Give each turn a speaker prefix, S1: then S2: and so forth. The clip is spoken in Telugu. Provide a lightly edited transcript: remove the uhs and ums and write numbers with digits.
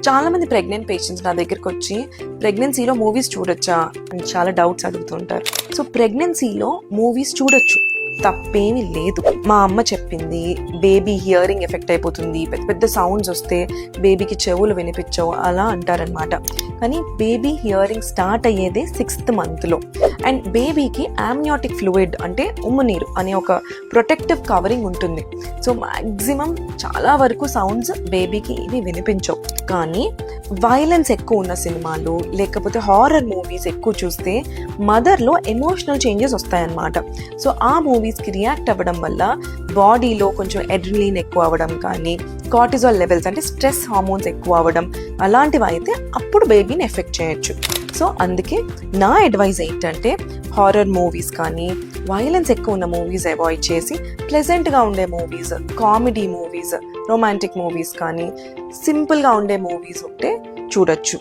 S1: చాలా మంది ప్రెగ్నెంట్ పేషెంట్స్ నా దగ్గరికి వచ్చి ప్రెగ్నెన్సీలో మూవీస్ చూడొచ్చా అని చాలా డౌట్స్ అడుగుతుంటారు. సో ప్రెగ్నెన్సీలో మూవీస్ చూడొచ్చు, తప్పేమీ లేదు. మా అమ్మ చెప్పింది బేబీ హియరింగ్ ఎఫెక్ట్ అయిపోతుంది, పెద్ద పెద్ద సౌండ్స్ వస్తే బేబీకి చెవులు వినిపించవు అలా అంటారనమాట. కానీ బేబీ హియరింగ్ స్టార్ట్ అయ్యేదే 6th మంత్లో. అండ్ బేబీకి ఆమ్నియాటిక్ ఫ్లూయిడ్ అంటే ఉమ్మునీరు అనే ఒక ప్రొటెక్టివ్ కవరింగ్ ఉంటుంది. సో మ్యాక్సిమం చాలా వరకు సౌండ్స్ బేబీకి ఇవి వినిపించవు. కానీ వైలెన్స్ ఎక్కువ ఉన్న సినిమాలు లేకపోతే హారర్ మూవీస్ ఎక్కువ చూస్తే మదర్లో ఎమోషనల్ చేంజెస్ వస్తాయన్నమాట. సో ఆ మూవీస్కి రియాక్ట్ అవ్వడం వల్ల బాడీలో కొంచెం ఎడ్రినలిన్ ఎక్కువ అవ్వడం కానీ కార్టిజాల్ లెవెల్స్ అంటే స్ట్రెస్ హార్మోన్స్ ఎక్కువ అవ్వడం అలాంటివి అయితే అప్పుడు బేబీని ఎఫెక్ట్ చేయొచ్చు. సో అందుకే నా అడ్వైజ్ ఏంటంటే హారర్ మూవీస్ కానీ వైలెన్స్ ఎక్కువ ఉన్న మూవీస్ అవాయిడ్ చేసి ప్లెజెంట్గా ఉండే movies, comedy movies, romantic movies కానీ సింపుల్గా ఉండే మూవీస్ ఉంటే చూడొచ్చు.